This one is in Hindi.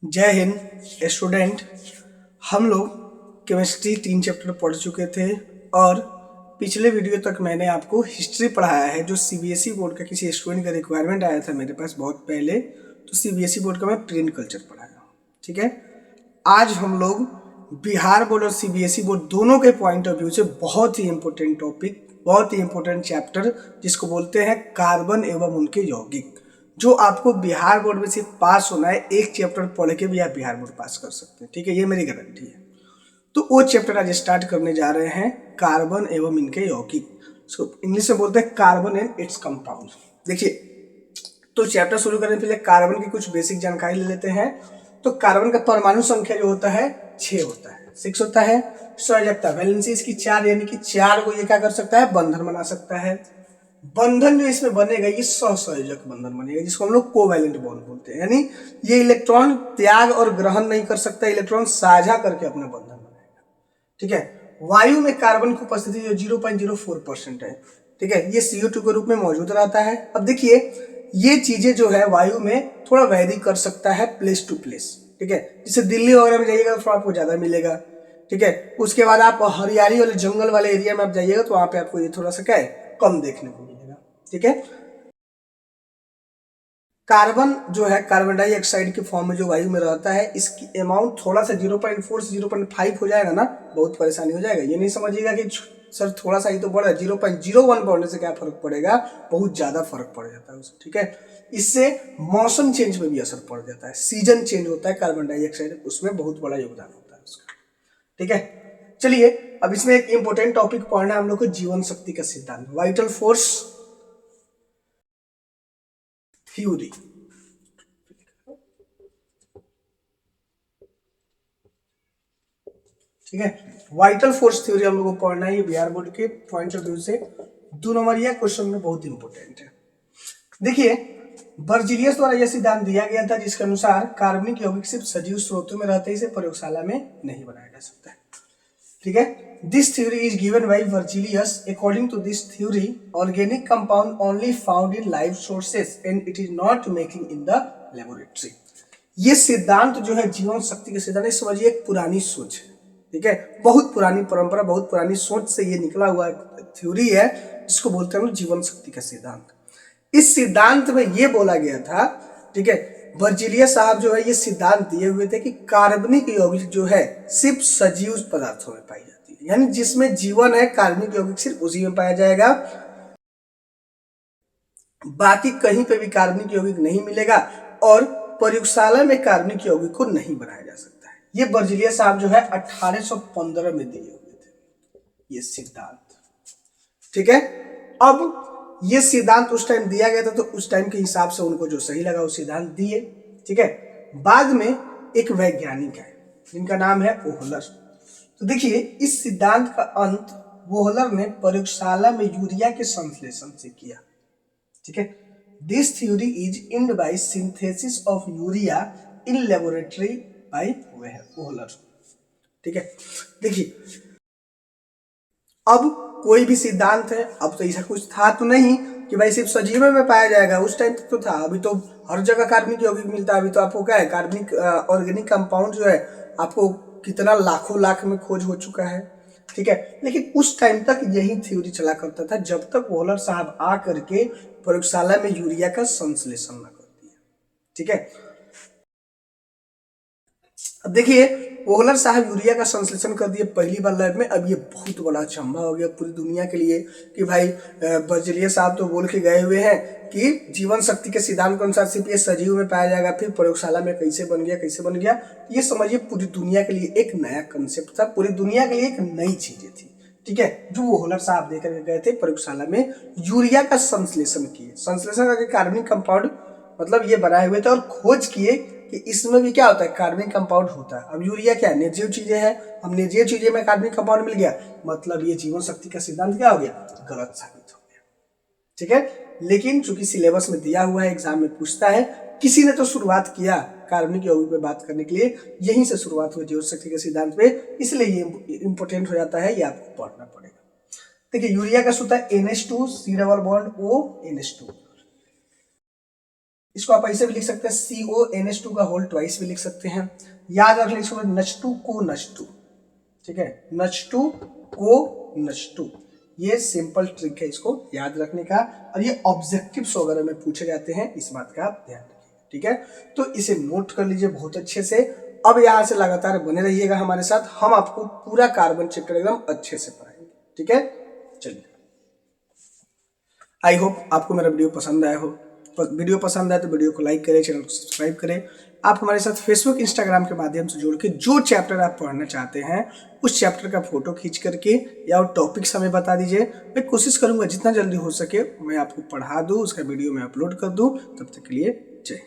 जय हिंद स्टूडेंट। हम लोग केमिस्ट्री 3 चैप्टर पढ़ चुके थे और पिछले वीडियो तक मैंने आपको हिस्ट्री पढ़ाया है जो सीबीएसई बोर्ड का किसी स्टूडेंट का रिक्वायरमेंट आया था मेरे पास बहुत पहले। तो सीबीएसई बोर्ड का मैं प्लेन कल्चर पढ़ाया, ठीक है। आज हम लोग बिहार बोर्ड और सीबीएसई बोर्ड दोनों के पॉइंट ऑफ व्यू से बहुत ही इंपॉर्टेंट टॉपिक, बहुत ही इंपॉर्टेंट चैप्टर जिसको बोलते हैं कार्बन एवं उनके यौगिक, जो आपको बिहार बोर्ड में सिर्फ पास होना है। एक चैप्टर पढ़ के भी आप बिहार बोर्ड पास कर सकते हैं, ठीक है, ये मेरी गारंटी है। तो वो चैप्टर आज स्टार्ट करने जा रहे हैं, कार्बन एवं इनके यौगिक। इसको इंग्लिश में बोलते हैं कार्बन एंड इट्स कंपाउंड। देखिए, तो चैप्टर शुरू करने से पहले कार्बन की कुछ बेसिक जानकारी ले लेते हैं। तो कार्बन का परमाणु संख्या जो होता है 6 होता है, 6 होता है। संयोजकता वैलेंसी इसकी 4, यानी कि 4 को ये क्या कर सकता है, बंधन बना सकता है। बंधन जो इसमें बनेगा ये सहसंयोजक बंधन बनेगा, जिसको हम लोग कोवैलेंट बॉन्ड बोलते हैं। यानी ये इलेक्ट्रॉन त्याग और ग्रहण नहीं कर सकता, इलेक्ट्रॉन साझा करके अपना बंधन बनाएगा, ठीक है। वायु में कार्बन की उपस्थिति जो 0.04% है, ठीक है, ये CO2 के रूप में मौजूद रहता है। अब देखिए, ये चीजें जो है वायु में थोड़ा वैरी कर सकता है प्लेस टू प्लेस, ठीक है। जैसे दिल्ली वगैरह में जाइएगा तो आपको ज्यादा मिलेगा, ठीक है। उसके बाद आप हरियाली वाले जंगल वाले एरिया में आप जाइएगा तो वहां पे आपको ये थोड़ा सा क्या है, कम देखने को मिलेगा, ठीक है। कार्बन जो है कार्बन डाइऑक्साइड के फॉर्म में जो वायु में रहता है, इसकी अमाउंट थोड़ा सा 0.4 से 0.5 हो जाएगा ना, बहुत परेशानी हो जाएगा। ये नहीं समझिएगा कि सर थोड़ा सा ही तो बढ़ा, 0.01 बढ़ने से क्या फर्क पड़ेगा, बहुत ज्यादा फर्क पड़ जाता है उससे, ठीक है। इससे मौसम चेंज में भी असर पड़ जाता है, सीजन चेंज होता है, कार्बन डाइऑक्साइड उसमें बहुत बड़ा योगदान होता है उसका, ठीक है। चलिए, अब इसमें एक इंपॉर्टेंट टॉपिक पढ़ना है हम लोग को, जीवन शक्ति का सिद्धांत, वाइटल फोर्स थ्योरी, ठीक है। वाइटल फोर्स थ्योरी हम लोग को पढ़ना है, ये बिहार बोर्ड के पॉइंट ऑफ व्यू से 2 नंबर या क्वेश्चन में बहुत इंपॉर्टेंट है। देखिए, बर्जीलियस द्वारा यह सिद्धांत दिया गया था जिसके अनुसार कार्बनिक यौगिक सिर्फ सजीव स्रोतों में रहते हैं, इसे प्रयोगशाला में नहीं बनाया जा सकता है, ठीक है। This theory is given by Berzelius. According to this theory, organic compound only found in live sources and it is not making in the laboratory. ये सिद्धांत जो है जीवन शक्ति के सिद्धांत, समझिए एक पुरानी सोच है, ठीक है, बहुत पुरानी परंपरा, बहुत पुरानी सोच से ये निकला हुआ थ्योरी है जिसको बोलते हैं जीवन शक्ति का सिद्धांत। इस सिद्धांत में ये बोला गया था, ठीक है, बर्जीलियस साहब जो है ये सिद्धांत दिए हुए थे कि कार्बनिक यौगिक जो है सिर्फ सजीव पदार्थों में पाई जाती है, यानी जिसमें जीवन है कार्बनिक यौगिक सिर्फ उसी में पाया जाएगा, बाकी कहीं पे भी कार्बनिक यौगिक नहीं मिलेगा और प्रयोगशाला में कार्बनिक यौगिक को नहीं बनाया जा सकता है। ये बर्जीलियस साहब जो है 1815 में दिए हुए थे ये सिद्धांत, ठीक है। अब ये सिद्धांत उस टाइम दिया गया था तो उस टाइम के हिसाब से उनको जो सही लगा वो सिद्धांत दिए, ठीक है। बाद में एक वैज्ञानिक है जिनका नाम है ओहलर। तो देखिए, इस सिद्धांत का अंत ओहलर ने प्रयोगशाला में यूरिया के संश्लेषण से किया, ठीक है। This theory is end by synthesis of urea in laboratory by Wohler, ठीक है। देखिए, अब कोई भी सिद्धांत है, अब तो ऐसा कुछ था तो नहीं कि भाई सिर्फ सजीव में पाया जाएगा, उस टाइम तक तो था। अभी तो हर जगह कार्बनिक यौगिक मिलता है। अभी तो आपको क्या है, कार्बनिक ऑर्गेनिक कंपाउंड जो है आपको कितना लाखों लाख में खोज हो चुका है, ठीक है। लेकिन उस टाइम तक यही थ्योरी चला करता था जब तक वॉलर साहब आ करके प्रयोगशाला में यूरिया का संश्लेषण न कर दिया, ठीक है। अब देखिए, ओहलर साहब यूरिया का संश्लेषण कर दिए पहली बार लैब में। अब ये बहुत बड़ा अचंभा हो गया पूरी दुनिया के लिए कि भाई बर्जीलियस साहब तो बोल के गए हुए हैं कि जीवन शक्ति के सिद्धांत के अनुसार सिर्फ ये सजीव में पाया जाएगा, फिर प्रयोगशाला में कैसे बन गया, कैसे बन गया। ये समझिए पूरी दुनिया के लिए एक नया कंसेप्ट था, पूरी दुनिया के लिए एक नई चीजें थी, ठीक है, जो ओहलर साहब लेकर गए थे प्रयोगशाला में। यूरिया का संश्लेषण किए, संश्लेषण करके कार्बनिक कंपाउंड मतलब ये बनाए हुए थे और खोज किए कि इसमें भी क्या होता है, कार्बनिक कंपाउंड होता है। अब यूरिया क्या है, निर्जीव चीजें हैं, हम निर्जीव चीजें में कार्बनिक कंपाउंड मिल गया, मतलब ये जीवन शक्ति का सिद्धांत क्या हो गया, गलत साबित हो गया, ठीक है। लेकिन चूंकि सिलेबस में दिया हुआ है, एग्जाम में पूछता है, किसी ने तो शुरुआत किया कार्बनिक यौगिक पे बात करने के लिए, यहीं से शुरुआत हुई जीवन शक्ति के सिद्धांत पे, इसलिए ये इंपोर्टेंट हो जाता है, ये आपको पढ़ना पड़ेगा। देखिए, यूरिया का सूत्र है NH2 C double bond O NH2, इसको आप ऐसे भी लिख सकते हैं CONH2 का होल ट्वाइस भी लिख सकते हैं। याद रख लीजिए नच2 को नच2, ठीक है, नच2 को नच2, ये सिंपल ट्रिक है इसको याद रखने का, और ये ऑब्जेक्टिव्स वगैरह में पूछे जाते हैं, इस बात का आप ध्यान रखिए, ठीक है। तो इसे नोट कर लीजिए बहुत अच्छे से। अब यहाँ से लगातार बने रहिएगा हमारे साथ, हम आपको पूरा कार्बन चैप्टर एकदम अच्छे से पढ़ाएंगे, ठीक है। चलिए, आई होप आपको मेरा वीडियो पसंद आया हो। वीडियो पसंद आए तो वीडियो को लाइक करें, चैनल को सब्सक्राइब करें। आप हमारे साथ फेसबुक इंस्टाग्राम के माध्यम से जुड़ के जो चैप्टर आप पढ़ना चाहते हैं उस चैप्टर का फोटो खींच करके या वो टॉपिक्स हमें बता दीजिए। मैं कोशिश करूंगा जितना जल्दी हो सके मैं आपको पढ़ा दूँ, उसका वीडियो मैं अपलोड कर दूँ। तब तक के लिए जय।